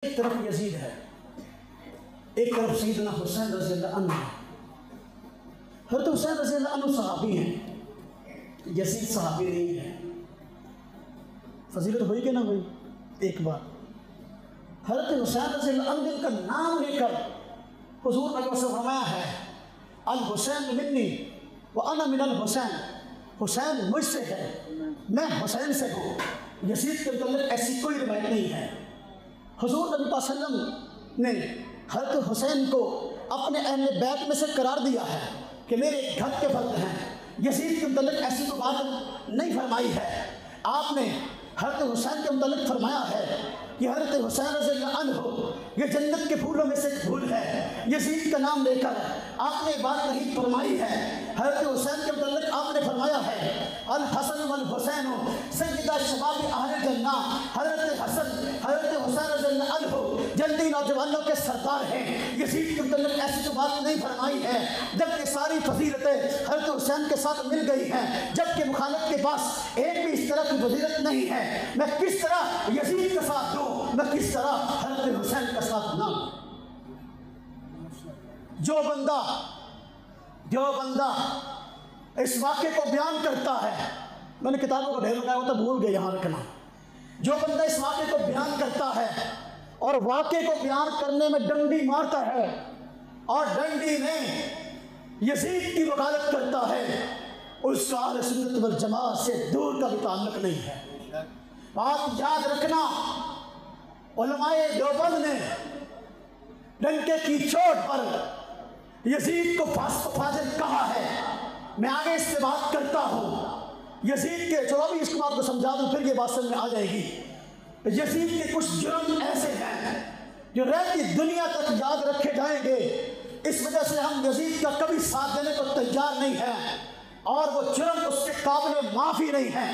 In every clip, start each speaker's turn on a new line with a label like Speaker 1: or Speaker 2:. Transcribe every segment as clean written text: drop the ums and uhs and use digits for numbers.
Speaker 1: एक तरफ यजीद है, एक तरफ सैयदना हुसैन रज़ी अल्लाह अन्हु है। हज़रत हुसैन रज़ी अल्लाह अन्हु सहाबी हैं, यजीद सहाबी नहीं है। फजीलत हुई कि ना हुई? एक बार हज़रत हुसैन रज़ी अल्लाह अन्हु का नाम लेकर हुज़ूर ने फरमाया है, अल हुसैन मिन्नी व अना मिनल हुसैन, हुसैन मुझसे है, मैं हुसैन से हूँ। यजीद के मतलब ऐसी कोई रिवायत नहीं है। हुज़ूर नबी सल्लल्लाहु ने हज़रत हुसैन को अपने अहले बैत में से करार दिया है कि मेरे घर के फर्द हैं। यजीद के मतलब ऐसी कोई बात नहीं फरमाई है। आपने हज़रत हुसैन के मतलब फरमाया है कि हज़रत हुसैन रज़ियल्लाहु अन्हु ये जन्नत के फूलों में से एक फूल है। यजीद का नाम लेकर आपने बात नहीं फरमाई है। हज़रत हुसैन के मतलब आपने फरमाया है, अल हसन वल हुसैन सय्यदा शबाब अहले जन्ना, हज़रत हुसैन रज़ियल्लाहु अन्हु जल्दी नौजवानों के सरदार हैं। यजीद के मतलब ऐसी तो बात नहीं फरमाई है। जबकि सारी फजीलतें हज़रत हुसैन के साथ मिल गई हैं, जबकि मुखालिफ के पास एक भी इस तरह की फजीलत नहीं है। मैं किस तरह यजीद का साथ दूँ, मैं किस तरह हज़रत हुसैन का साथ ना। जो बंदा इस वाक़े को बयान करता है, मैंने किताबों को ढेर लगाया होता भूल गए यहाँ रखना। जो बंदा इस वाक़े को बयान करता है और वाक़े को बयान करने में डंडी मारता है और डंडी में यजीद की वकालत करता है, उसका अहले सुन्नत वल जमात से दूर का भी ताल्लुक नहीं है। बात याद रखना, उलमाए देवबंद ने डंके की चोट पर यजीद को फाजिल कहा है। मैं आगे इससे बात करता हूँ। यजीद के जो भी इसको आपको समझा दूँ फिर ये बात समझ में आ जाएगी। यजीद के कुछ जुर्म ऐसे हैं जो रहती दुनिया तक याद रखे जाएंगे। इस वजह से हम यजीद का कभी साथ देने को तैयार नहीं हैं और वो जुर्म उसके काबिल माफ़ी नहीं है।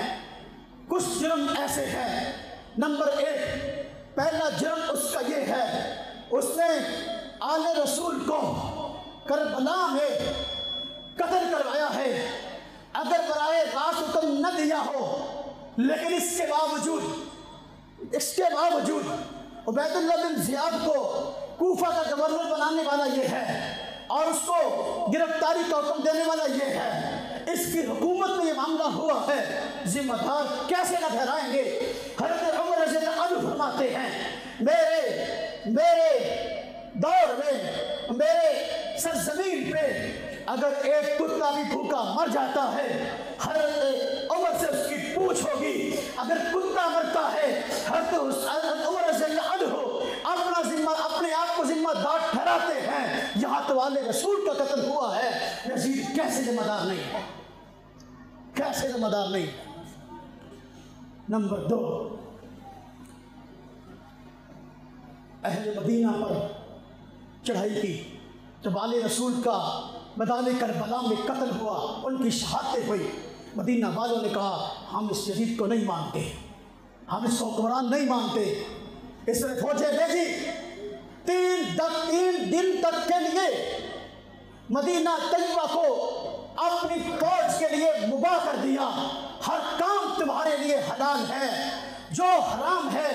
Speaker 1: कुछ जुर्म ऐसे हैं। नंबर एक, पहला जुर्म उसका ये है, उसने आले रसूल को करबला में कत्ल करवाया है। अगर बराए रास्त हुक्म न दिया हो, लेकिन इसके बावजूद उबैदुल्लाह बिन ज़ियाद को कूफा का गवर्नर बनाने वाला ये है और उसको गिरफ्तारी का हुक्म देने वाला ये है। इसकी हुकूमत में ये मामला हुआ है, जिम्मेदार कैसे न ठहराएंगे? हज़रत उमर रज़ियल्लाहु अन्हु फरमाते हैं, मेरे दौर में मेरे सरजमीन पे अगर एक कुत्ता भी भूखा मर जाता है, हज़रत उमर से उसकी पूछ होगी। अगर कुत्ता मरता है, हज़रत उमर रज़ियल्लाहु अन्हु अपने आप को जिम्मेदार ठहराते हैं। यहाँ तो आले रसूल का कत्ल हुआ है, यजीद कैसे जिम्मेदार नहीं है? कैसे जिम्मेदार नहीं है? नंबर दो, अहले मदीना पर चढ़ाई की, जब आले रसूल का मैदान करबला में कत्ल हुआ, उनकी शहादत हुई, मदीना वालों ने कहा हम इस यजीद को नहीं मानते, हम इसको हुक्मरान नहीं मानते। इसने फौजें भेजी, 3 दिन तक के लिए मदीना तैयबा को अपनी फौज के लिए मुबाह कर दिया। हर काम तुम्हारे लिए हलाल है, जो हराम है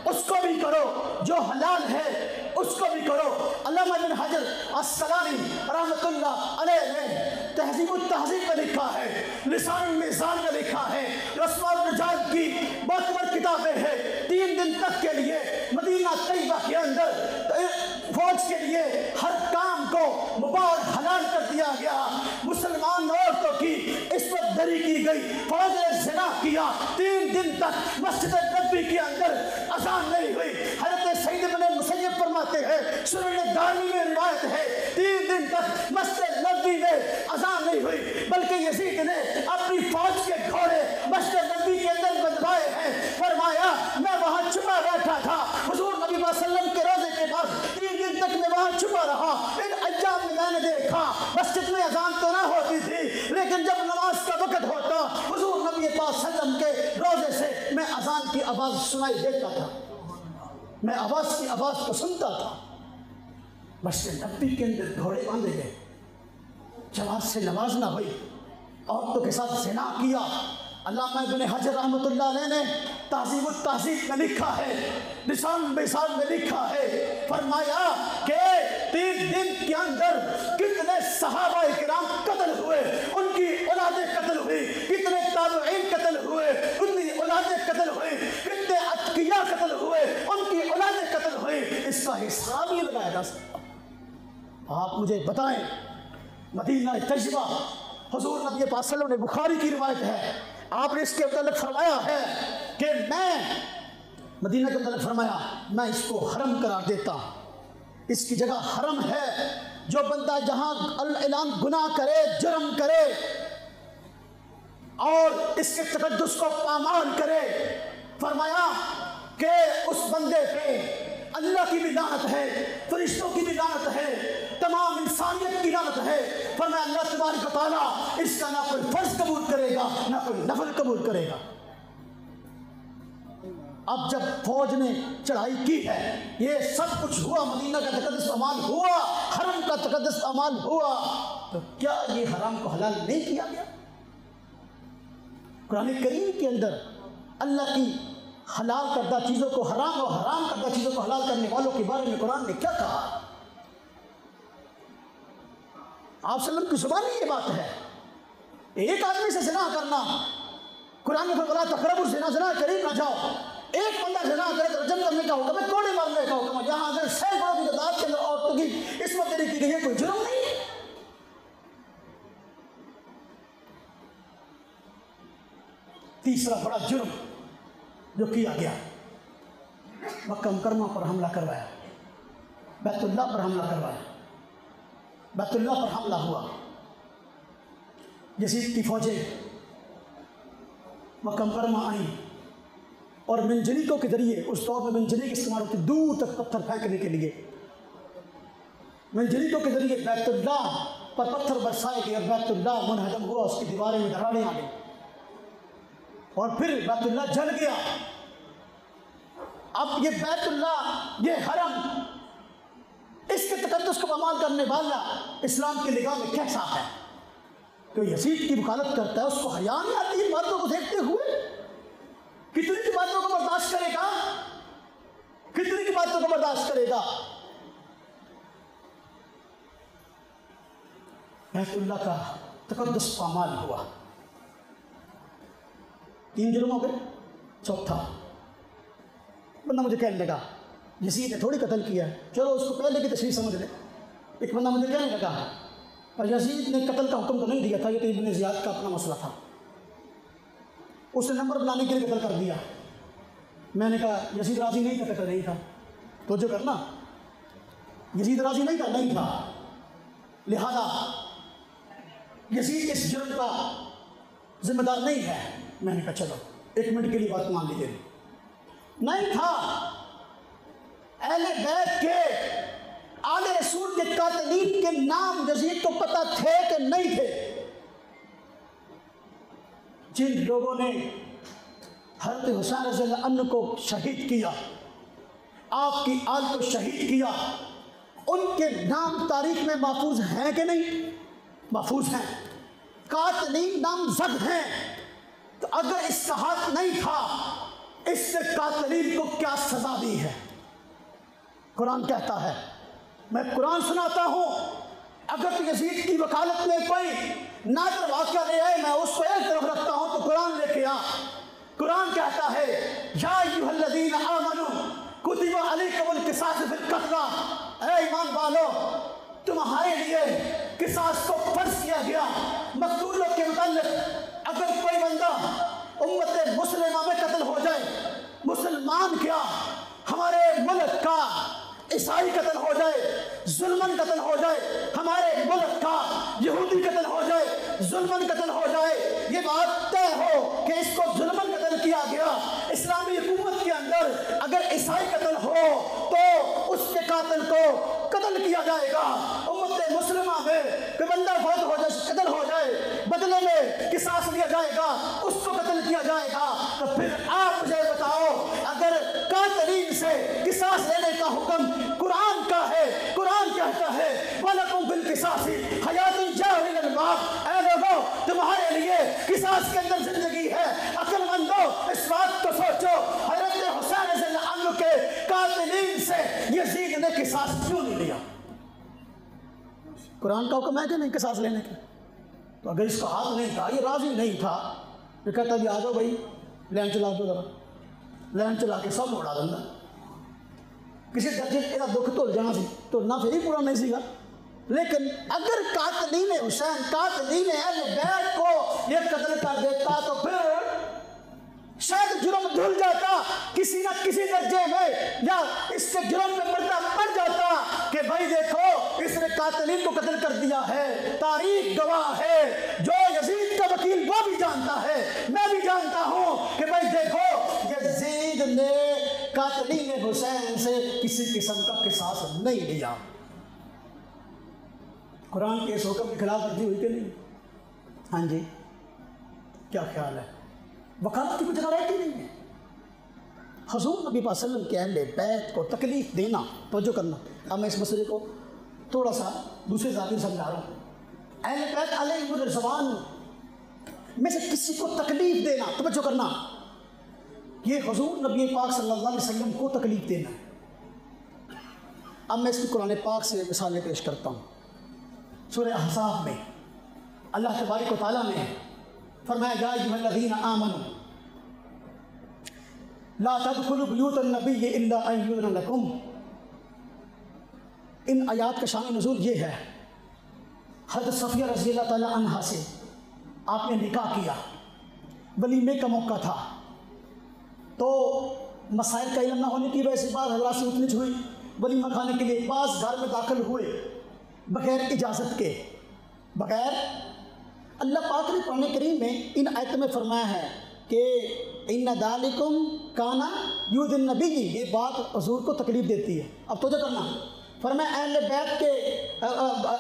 Speaker 1: उसको भी करो, जो हलाल है उसको भी करो। अल्लामा इब्न हजर अस्सलानी रहमतुल्लाह अलैह ने तहज़ीब में लिखा है, लिसान मिज़ान में लिखा है, रस्म रिजाल की बहुत किताबें हैं। 3 दिन तक के लिए मदीना तैयबा के अंदर फौज के लिए हर काम को मुबाह और हलाल कर दिया गया। मुसलमान औरतों की इस्मत दरी की गई, फौज ने ज़िना किया। 3 दिन तक मस्जिद नबी के अंदर अज़ान नहीं हुई। हज़रत सईद इब्न मुसय्यब फरमाते हैं, सुनन दारमी में रिवायत है, 3 दिन तक मस्जिद नबी में अज़ान नहीं हुई, बल्कि यजीद ने अपनी फौज के घोड़े मस्जिद नबी के अंदर बंधवाए हैं। फरमाया मैं वहाँ छुपा बैठा था, हुजूर नबी सल्लल्लाहु के रोज़े के पास 3 दिन तक मैं वहाँ छुपा रहा। इन अय्याम में मैंने देखा मस्जिद में अज़ान तो ना होती थी, लेकिन जब नमाज का वक़्त होता हुजूर नबी सल्लल्लाहु के रोज़े से मैं अज़ान की आवाज़ सुनाई देता था, मैं आवाज़ की आवाज़ को सुनता था। मस्जिद नबी के अंदर घोड़े बांधे गए, जमात से नमाज ना हुई, औरतों के साथ ज़िना किया। अल्लामा इब्न हजर रहमतुल्लाह अलैह ने तहज़ीब में लिखा है, निशान बेशान में लिखा है, फरमाया कि 3 दिन के अंदर कितने सहाबा किराम कत्ल हुए, उनकी औलादें कत्ल हुई, कितने ताबईन कत्ल हुए, उनकी औलादें कत्ल हुई, कितने अतकिया कत्ल हुए, उनकी औलादें कत्ल हुई। इसका हिसाब ही लगाया जा सकता। आप मुझे बताएं, मदीना तजर्बा हुजूर नबी पाक सल्लल्लाहु अलैहि वसल्लम ने, बुखारी की रिवायत है, आपने इसके मुताल्लिक़ फरमाया है कि मैं मदीना के मुताल्लिक़ फरमाया, मैं इसको हरम करार देता हूँ, इसकी जगह हरम है। जो बंदा जहाँ अल-ऐलान गुनाह करे, जुर्म करे और इसके तकद्दुस को पामाल करे, फरमाया कि उस बंदे पे अल्लाह की भी लानत है, फरिश्तों की भी लानत है, तमाम इंसानियत की लानत है। फरमाया अल्लाह तबारक व तआला इसका ना कोई फर्ज कबूल करेगा, ना कोई नफल कबूल करेगा। अब जब फौज ने चढ़ाई की है, ये सब कुछ हुआ, मदीना का तकद्दुस अमाल हुआ, हरम का तकद्दुस अमाल हुआ, तो क्या ये हराम को हलाल नहीं किया गया? कुरान करीम के अंदर अल्लाह की हलाल करदा चीज़ों को हराम और हराम करदा चीज़ों को हलाल करने वालों के बारे में कुरान ने क्या कहा? आप सल्लम की जुबान में ये बात है। एक आदमी से ज़िना करना, कुरान में फरमाया तक़रबु ज़िना, ज़िना करीब ना जाओ। एक बंदा ज़िना करे तो रजम करने का हुक्म है, कोड़े मारने का हुक्म है। यहाँ अगर सैकड़ों की तादाद के अंदर औरतों की इसमत देरी की गई है, कोई जुर्म नहीं है। तीसरा बड़ा जुर्म जो किया गया, मक्का मुकर्रमा पर हमला करवाया, बैतुल्लाह पर हमला करवाया, बैतुल्लाह पर हमला हुआ। यजीद की फौजें मक्का मुकर्रमा आई और मंजनीकों के जरिए, उस दौर में मंजनीक इस्तेमाल होती, दूर तक पत्थर फेंकने के लिए मंजनीकों के जरिए बैतुल्लाह पर पत्थर बरसाए गए। बैतुल्लाह मुनहदम हुआ, उसकी दीवारें में दरारें आ गई और फिर बैतुल्लाह जल गया। अब ये बैतुल्लाह, ये हरम, इसके तकद्दुस को पामाल करने वाला इस्लाम की निगाह में कैसा है? तो यजीद की वकालत करता है, उसको हया नहीं आती इन बातों को देखते हुए? कितनी की बातों को बर्दाश्त करेगा? कितनी की बातों को बर्दाश्त करेगा? बैतुल्लाह का तकद्दुस पामाल हुआ। 3 जुर्म हो गए। चौथा बंदा मुझे कहने लगा, यजीद ने थोड़ी कत्ल किया है, चलो उसको पहले की तशरीह समझ ले। एक बंदा मुझे कहने लगा, और यजीद ने कत्ल का हुक्म तो नहीं दिया था, ये तो इब्न ज़ियाद का अपना मसला था, उसने नंबर बनाने के लिए कत्ल कर दिया। मैंने कहा यजीद राजी नहीं था, कत्ल नहीं था, तो जो करना, यजीद राजी नहीं था, नहीं था, लिहाजा यजीद इस जुर्म का जिम्मेदार नहीं है। मैंने कहा चलो 1 मिनट के लिए बात मान लीजिए, नहीं था। अहले बैत के, आले रसूल के कातिलीन के नाम यजीद को पता थे कि नहीं थे? जिन लोगों ने हज़रत हुसैन रज़ियल्लाहु अन्हु को शहीद किया, आपकी आल को शहीद किया, उनके नाम तारीख में महफूज हैं कि नहीं? महफूज हैं। कातिलीन नामज़द हैं। तो अगर इसका हाथ नहीं था, इससे कातिलीन को क्या सजा दी है? कुरान कहता है, मैं कुरान सुनाता हूँ, अगर तो यजीद की वकालत में कोई नादर वाक़या ले आए, मैं उसको एक तरफ रखता हूँ, तो कुरान लेके आ। कुरान कहता है, या अय्युहल्लज़ीना आमनू कुतिबा अलैकुमुल क़िसास फिल क़त्ला, ऐ ईमान वालो, तुम्हारे लिए किसास को फर्ज किया गया मक़तूलों के मुताल्लिक़। अगर कोई बंदा उम्मत मुस्लिमा में कत्ल हो जाए, मुसलमान क्या, हमारे मुल्क का ईसाई कत्ल हो जाए, जुल्मन कत्ल हो जाए, हमारे मुल्क का यहूदी कत्ल हो जाए, जुल्मन कत्ल हो जाए, ये बात तय हो कि इसको जुल्मन कत्ल किया गया, इस्लामी हुकूमत के अंदर अगर ईसाई कत्ल हो तो उसके कातिल को कत्ल किया जाएगा। उम्मत मुस्लिमा में कोई बंदा फौत हो जाए, कत्ल हो जाए, बदले में किसास लिया जाएगा, उसको कत्ल किया जाएगा। तो फिर आप मुझे बताओ, अगर कातिलीन से किसास लेने का हुक्म कुरान का है, कुरान कहता है वलकुम बिल किसासी हयातुन जाहिल अलबाब, ऐ लोगों तुम्हारे लिए किसास के अंदर जिंदगी है। अक्लमंदो इस बात को सोचो, हज़रत हुसैन रज़ियल्लाहु अन्हु के यजीद ने किसास क्यों नहीं लिया? कुरान का हुक्म है कि नहीं किसास लेने का? तो अगर इसका हाथ नहीं था, ये राजी नहीं था, ये कहता भी आ जाओ भाई लैन चला दो, जरा लैन चला के सब उड़ा देना। किसी दर्जे का दुख धुल जाना सी, धुलना फिर ही पूरा नहीं सीगा। लेकिन अगर कातलीन हुसैन, कातलीन अहले बैत को ये कत्ल कर देता तो फिर शायद जुर्म धुल जाता किसी न किसी दर्जे में, या इसके जुर्म में पर्दा पड़ जाता कि भाई देखो इसने कातलीन को कत्ल कर दिया है, तारीख गवाह है, जो यजीद का वकील वो भी जानता है, मैं भी जानता हूं कि भाई देखो यजीद ने कातलीन हुसैन से किसी किस्म का किसास नहीं लिया। कुरान के इस हुक्म के खिलाफ वर्जी हुई कि नहीं? हाँ जी, क्या ख्याल है? वकालत की कुछ जगह रहती नहीं है। हुज़ूर नबी वसल्लम के अहले बैत को तकलीफ देना, तवज्जो करना, अब मैं इस मसले को थोड़ा सा दूसरे जाती समझा रहा हूँ। अहले बैत अलैहिमुर रिज़वान में से किसी को तकलीफ देना, तवज्जो करना, ये हुज़ूर नबी पाक सल्लल्लाहु अलैहि वसल्लम को तकलीफ देना है। अब मैं इसकी कुरान पाक से मिसालें पेश करता हूँ। सूरह अहज़ाब में अल्लाह तबारक व तआला ने फरमाया या अय्युहल्लज़ीना आमनू ला तदखुलू बुयूतन नबिय्यि इल्ला अन युज़्न लकुम। इन आयात का शान नुज़ूल ये है, हज़रत सफ़िया रज़ियल्लाहु तआला अन्हा से आपने निकाह किया, वलीमे का मौका था, तो मसाइल का इल्म ना होने की वजह से बात हज़रात से उतनी हुई, वलीमा खाने के लिए बाज़ घर में दाखिल हुए बग़ैर इजाज़त के, बग़ैर। अल्लाह पाक ने कुरान करीम में इन आयत में फरमाया है कि इन्ना दालिकुम काना युदिन नबी, ये बात हुज़ूर को तकलीफ देती है। अब तो करना, फरमाया अहले बैत के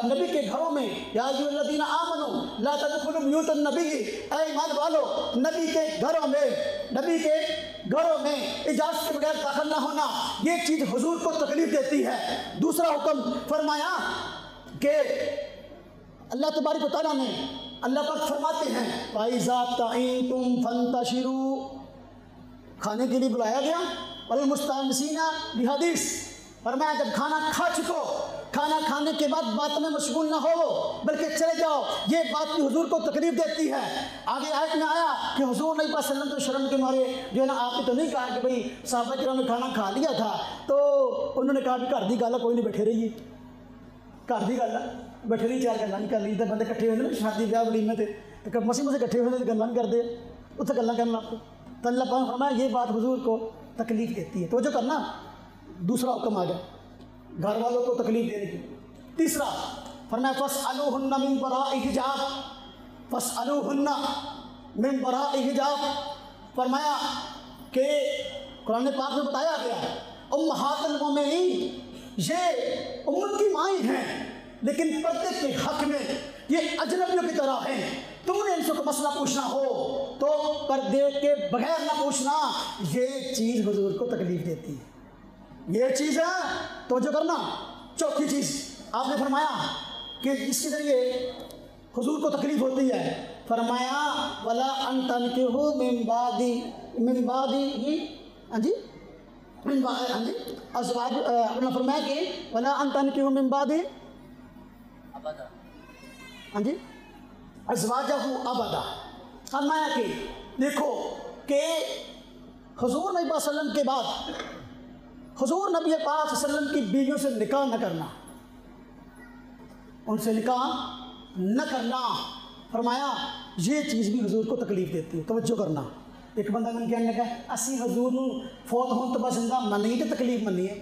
Speaker 1: नबी के घरों में या अय्युहल्लज़ीना आमनू ला तदखुलू बुयूतन नबी, ऐ ईमान वालो नबी के घरों में इजाज़त के बगैर दाखिल ना होना, ये चीज़ हुज़ूर को तकलीफ देती है। दूसरा हुक्म फरमाया कि अल्लाह तबारक व तआला ने, अल्लाह पाक फरमाते हैं फ़इज़ा तअइंतुम फंतशिरू, खाने के लिए बुलाया गया, वल मुस्तअनिसीना बिहदीस, फरमाया जब खाना खा चुको, खाना खाने के बाद बात में मशगूल ना हो बल्कि चले जाओ, ये बात भी हुजूर को तकलीफ देती है। आगे आयत में आया कि हुजूर नबी वसल्लम तो शर्म के मारे जो है ना, आपने तो नहीं कहा कि भाई साहबा किराम ने खाना खा लिया था, तो उन्होंने कहा कि घर दी गल कोई नहीं, बैठे रहिए, घर दी गल बैठे रही, चार गल्लां नहीं कर ली, तो बंदे इकट्ठे होते ना शादी ब्याह वलीमे तो मसी इकट्ठे होते तो गल्लां नहीं करते, उत्थे गल्लां करना आपको, तो अल्लाह पाक फरमाया ये बात हुजूर को तकलीफ देती है, तो जो करना। दूसरा हुक्म आ गया घर वालों को तकलीफ देने की। तीसरा फरमाया फ़स्अलूहुन्ना मिन वराइ हिजाब, फ़स्अलूहुन्ना मिन वराइ हिजाब, फरमाया कि कुरान पाक में बताया गया उम्महातुल मोमिनीन, ये उम्मत की माएँ हैं, लेकिन पर्दे के हक में ये अजनबियों की तरह हैं। तुमने इनसे कोई मसला पूछना हो तो पर्दे के बगैर ना पूछना, ये चीज़ हुजूर को तकलीफ देती है, ये चीज़ है तो जो करना। चौथी चीज़ आपने फरमाया कि जिसके ज़रिए हुजूर को तकलीफ होती है, फरमाया वला अन तनकिहू मिन बादी ही, हाँ जी, हाँ जी, अज़वाज, अपना फरमाया कि वला अन तनकिहू मिन बादी, हाँ जी, अज़वाजहू अबदा, फरमाया कि देखो कि हुजूर नबी वसल्लम के बाद हुजूर नबी पाक वसल्लम की बीवियों से निकाह न करना, उनसे निकाह न करना, फरमाया ये चीज़ भी हुजूर को तकलीफ देती है। तवज्जो करना, एक बंदा मैंने कहने लगा असी हुजूर नूं फौत होने तो बस जिंदा मनी तो तकलीफ मनी है।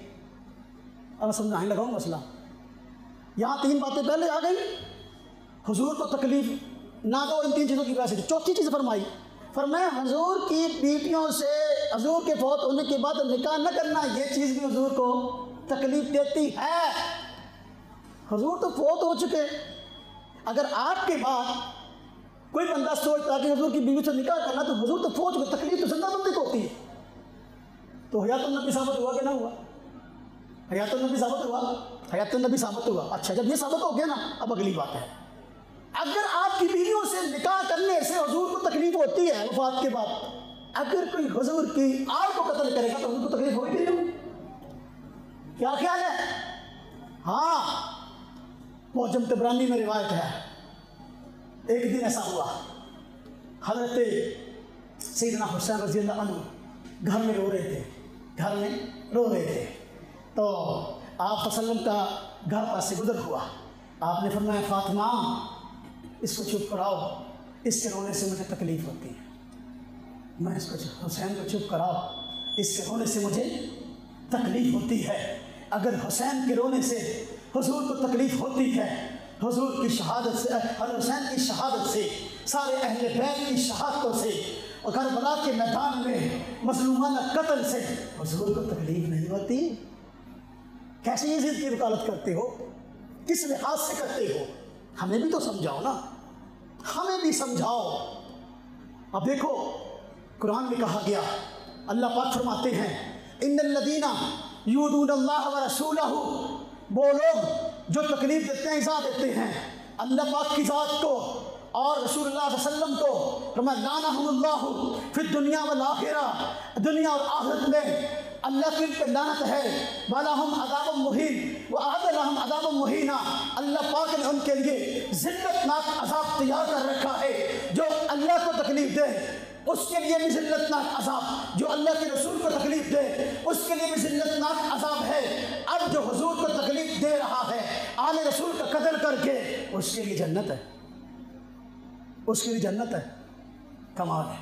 Speaker 1: अब समझाने लगा मसला, यहाँ तीन बातें पहले आ गई, हुजूर को तकलीफ ना दो इन तीन चीज़ों की वजह से। चौथी चीज़ फरमाया हुजूर की बीवियों से हुजूर के फौत होने के बाद निकाह न करना, ये चीज़ भी हुजूर को तकलीफ देती है। हुजूर तो फौत हो चुके, अगर आपके बाद कोई बंदा सोचता कि हुजूर की बीवी से निकाह करना, तो हुजूर तो फौत हो, तकलीफ तो जिंदा बंदे को होती है। तो हयातुन नबी साबित हुआ कि ना हुआ? हयातुन नबी साबित हुआ, हयातुन नबी साबित हुआ। अच्छा, जब ये साबित हो गया ना, अब अगली बात है, अगर आपकी बीवियों से निकाह करने से हुजूर को तकलीफ होती है वफात के बाद, अगर कोई हुजूर की आल को कत्ल करेगा तो हुजूर को तकलीफ होगी कि नहीं? क्या ख्याल है? हाँ, मौजम तबरानी में रिवायत है, एक दिन ऐसा हुआ, हज़रत सैयदना हुसैन रज़ी अल्लाह अन्हु घर में रो रहे थे, घर में रो रहे थे। तो आप वसल्लम का घर पास से गुजर हुआ। आपने फरमाया, फातिमा इसको चुप कराओ, इसके रोने से मुझे तकलीफ़ होती है। मैं इसको, हुसैन को चुप कराओ, इसके रोने से मुझे तकलीफ़ होती है। अगर हुसैन के रोने से हुजूर को तकलीफ़ होती है, हुजूर की शहादत से, हुसैन की शहादत से, सारे अहले बैत की शहादतों से और करबला के मैदान में मज़लूमाना कत्ल से हुजूर को तकलीफ़ नहीं होती? कैसे ये ज़िद की वकालत करते हो? किस लिहाज से करते हो? हमें भी तो समझाओ ना, हमें भी समझाओ। अब देखो, कुरान में कहा गया, अल्लाह पाक फरमाते हैं, इन्नल्लज़ीना युज़ूनल्लाह व रसूलहू, वो लोग जो तकलीफ़ देते हैं, इज़ा देते हैं अल्लाह पाक की ज़ात को और रसूलुल्लाह सल्लल्लाहु अलैहि वसल्लम को, फरमाया लानहुमुल्लाहु फिद दुनिया वल आखिरह, दुनिया और आखिरत में अल्लाह की पे लानत है। वलहुम अज़ाबुम मुहीन व अअद्द लहुम अज़ाबुम मुहीना, अल्लाह पाक ने उनके लिए ज़िल्लतनाक अज़ाब तैयार कर रखा है। जो अल्लाह को तकलीफ़ दे उसके लिए भी ज़िल्लतनाक अज़ाब, जो अल्लाह के रसूल को तकलीफ़ दे उसके लिए भी ज़िल्लतनाक अज़ाब है। अब जो हुजूर को तकलीफ़ दे रहा है आले रसूल का कत्ल करके, उसके लिए जन्नत है, उसके लिए जन्नत है। कमाल है।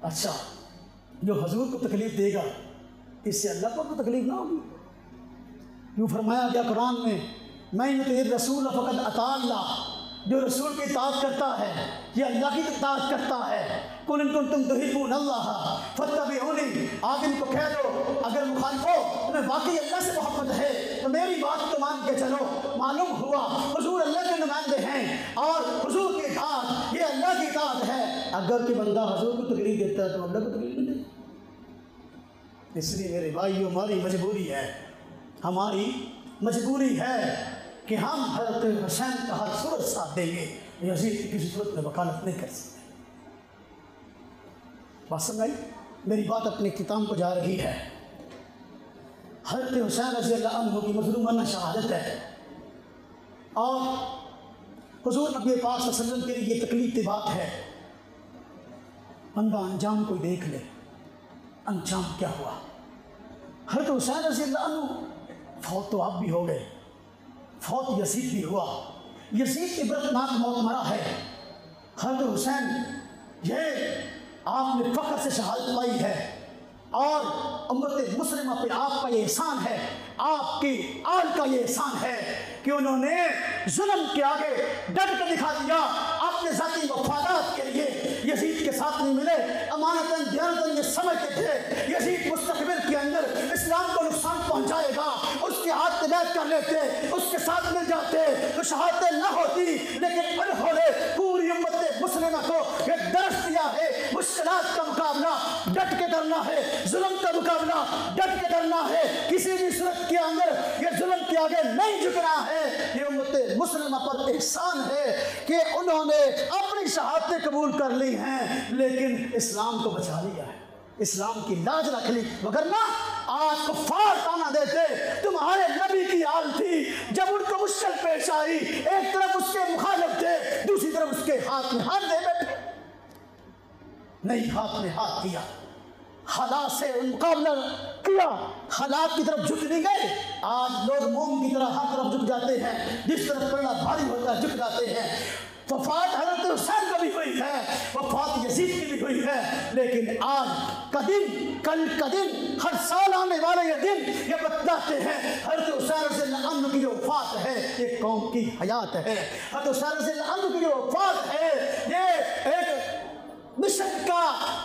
Speaker 1: अच्छा, जो हुजूर को तकलीफ़ देगा इससे अल्लाह को तकलीफ़ ना होगी? यूँ फरमाया गया कुरान में, मैं युतीर रसूल फ़क़द अता अल्लाह, जो रसूल की इताअत करता है ये अल्लाह की इताअत करता है। कुल इन कुंतुम तुहिब्बूनल्लाह फत्तबिऊनी, आप इनको कह दो अगर मुखालिफो तुम्हें वाकई अल्लाह से मोहब्बत है तो मेरी बात तो मान के चलो। मालूम हुआ हुजूर अल्लाह के नुमाइंदे हैं और हुजूर की इताअत ये अल्लाह की इताअत है। अगर कि बंदा हुजूर को तकलीफ देता है तो अल्लाह को तकलीफ नहीं देता। इसलिए मेरे भाइयों, हमारी मजबूरी है, हमारी मजबूरी है कि हम हज़रत हुसैन का हर सूरत साथ देंगे, यज़ीद की किसी सूरत में वकालत नहीं कर सकते। बात समझ, मेरी बात अपने किताब को जा रही है। हज़रत हुसैन रज़ी अल्लाह अन्हु की मज़लूमाना शहादत है और हुज़ूर नबी पाक सल्लल्लाहु अलैहि वसल्लम के लिए ये तकलीफ की बात है। बंदा अंजाम कोई देख ले, अंजाम क्या हुआ। हज़रत हुसैन रज़ी अल्लाह अन्हु फौत तो आप भी हो गए, फौत यज़ीद भी हुआ। यज़ीद इबरतनाक मौत मरा है। हज़रत हुसैन ये आपने फ़ख्र से शहादत पाई है और उम्मत मुस्लिमा पे आपका ये एहसान है, आपकी आल का ये एहसान है कि उन्होंने जुल्म के आगे डट कर दिखा दिया। अपने ज़ाती मफादात के लिए यज़ीद के साथ नहीं मिले, अमानतन दयानतन ये समझते थे यज़ीद मुस्तक़बिल के अंदर इस्लाम को नुकसान पहुँचाएगा, उसके हाथ में बैठ कर लेते, उसके साथ मिल जाते तो शहादत न होती। लेकिन उन्होंने पूरी उम्मत मुस्लिमा को ये दर्श दिया है, मुश्किलात का मुकाबला डट के करना है, जुल्म का मुकाबला डट के करना है, किसी भी सूरत के अंदर ये जुल्म के आगे नहीं झुकना है। ये उम्मत मुस्लिमा पर एहसान है कि उन्होंने अपनी शहादतें कबूल कर ली हैं लेकिन इस्लाम को बचा लिया है, इस्लाम की लाज रख ली। वगरना आज कुफ्फार ताना देते तुम्हारे नबी की हाल थी, जब उनको मुश्किल पेश आई एक तरफ उसके मुखालिफ थे, दूसरी तरफ उसके हाथ में हाथ दे बैठे। नहीं, हाथ में हाथ दिया, हालात से मुकाबला किया, हालात की तरफ झुक नहीं गए। आज लोग मोम की तरह हर तरफ झुक जाते हैं, जिस तरफ पड़ना भारी होता है झुक जाते हैं। वफ़ात हज़रत हुसैन का भी हुई है, वफ़ात यज़ीद की भी हुई है, लेकिन आज का दिन, कल का दिन, हर साल आने वाले ये दिन ये बतलाते हैं हज़रत हुसैन रज़ियल्लाहु अन्हु की जो वफ़ात है ये कौम की हयात है। हज़रत हुसैन रज़ियल्लाहु अन्हु की जो वफ़ात है ये एक मिशन का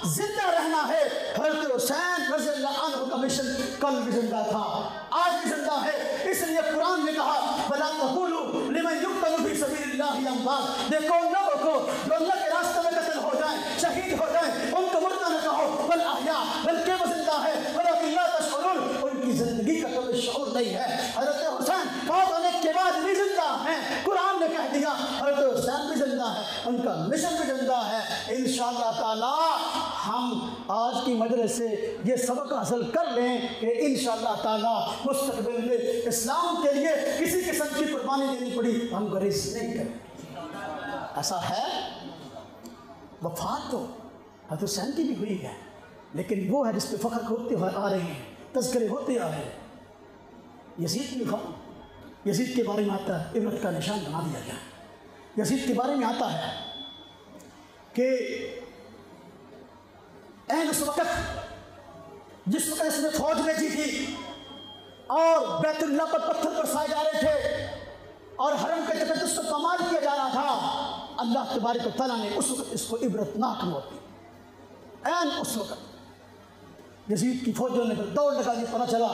Speaker 1: जिंदा रहना है। हज़रत हुसैन रज़ियल्लाहु अन्हु का मिशन कल भी जिंदा था, आज भी जिंदा है। इसलिए कुरान ने कहा वला तक़ूलू लिमन युक़तलू फी सबीलिल्लाहि अमवात, देखो उन लोगों को जो अल्लाह के रास्ते में कत्ल हो जाए, शहीद हो जाए, उनको मुर्दा न कहो बल अहया, बल्कि वो जिंदा है। वलाकिन ला तशउरून, उनकी जिंदगी ज़िंदगी का कोई शऊर नहीं है। हज़रत हुसैन फौत होने के बाद भी जिंदा हैं, कुरान ने कह दिया हज़रत हुसैन भी जिंदा है, उनका मिशन भी जिंदा है। इंशाअल्लाह ताला हम आज की मजलिस से ये सबक हासिल कर लें कि इंशाअल्लाह ताला मुस्तक़बिल में इस्लाम के लिए किसी किस्म की कुर्बानी देनी पड़ी हम गुरेज नहीं करें। ऐसा है। वफात तो हज़रत हुसैन की भी हुई है, लेकिन वो है जिस पे फ़ख्र होते हुए आ रहे हैं, तज़किरे होते आ रहे हैं। यजीद भी यजीद के बारे में आता है, इबरत का निशान बना दिया गया। यजीद के बारे में आता है कि उस वक़्त जिस वक़्त इसने फौज भेजी थी और बैतुल्लाह पर पत्थर बरसाए जा रहे थे और हरम के तहत उसको कमाल किया जा रहा था, अल्लाह तबारक व तआला ने उस वक़्त इसको इबरतनाक मौत दी। ऐन उस वक़्त यजीद की फौजों ने दौड़ लगा दी, पता चला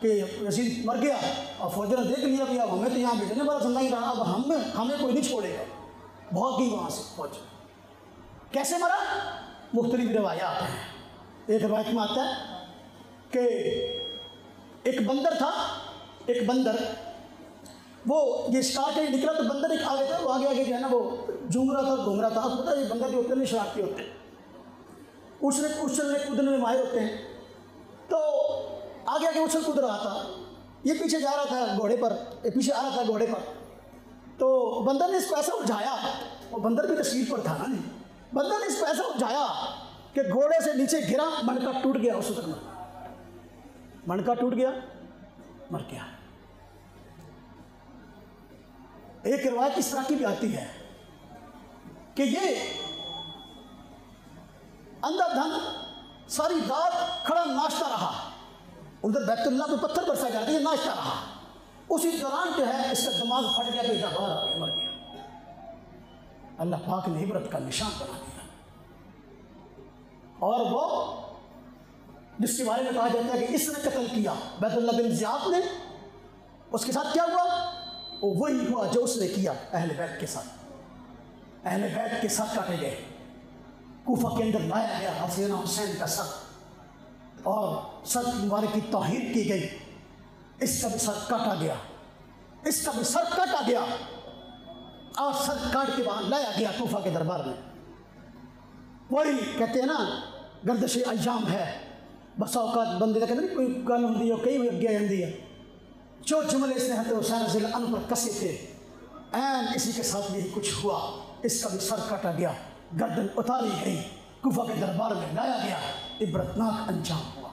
Speaker 1: कि यजीद मर गया और फौजों ने देख लिया कि अब हमें तो यहाँ भेजने वाला सुनना ही रहा, अब हमें कोई नहीं छोड़ेगा। भाग गई वहाँ से फौज। कैसे मरा? मुख्तलिफ रिवायात हैं। एक रिवायत में आता है कि एक बंदर था, एक बंदर वो ये शिकार के लिए निकला तो बंदर एक आगे था, वो आगे आगे जो है ना वो झूम रहा था, घूम रहा था। आपको पता है ये बंदर जो होते हैं शरारती होते हैं, उछलने कूदने में माहिर होते हैं। तो आगे आगे उछल कूद रहा था, ये पीछे जा रहा था घोड़े पर, ये पीछे आ रहा था घोड़े पर। तो बंदर ने इसको ऐसा उलझाया, वो बंदर भी तस्वीर पर था ना, नहीं बंदर ने इसको ऐसा उलझाया कि घोड़े से नीचे गिरा, मणका टूट गया। उस वक्त मणका टूट गया, मर गया। एक रिवायत इस तरह की भी आती है कि ये अंधाधुन सारी रात खड़ा नाचता रहा, उधर बैतुल्लाह पे पत्थर बरसा जा रहा था, ये नाचता रहा। उसी दौरान जो है इसका दिमाग फट गया, बेटा बाहर आ गया, मर गया। अल्लाह पाक ने इबरत का निशान बना दिया। और वो जिसके बारे में कहा जाता है कि इसने कत्ल किया बैतुल्लाह बिन ज़ियाद ने, उसके साथ क्या हुआ? वो वही हुआ जो उसने किया अहले बैत के साथ। अहले बैत के साथ काटे गए, कूफा के अंदर लाया गया हसन हुसैन का सर और सर मुबारक की तौहीन की गई। इसका भी सर काटा गया, इसका भी सर काटा गया और सर काट के वहाँ लाया गया कूफा के दरबार में। वही कहते हैं ना गर्दिश अय्याम है, बसा औकात बंदे का कहते कोई गल होंगी है, कई अगे आ जाती है। जो जुमले इसने हज़रत हुसैन रज़ियल्लाहु अन्हु पर कसे थे, ऐन इसी के साथ भी कुछ हुआ। इसका भी सर काटा गया, गर्दन उतारी गई, कूफा के दरबार में लाया गया, इबरतनाक अंजाम।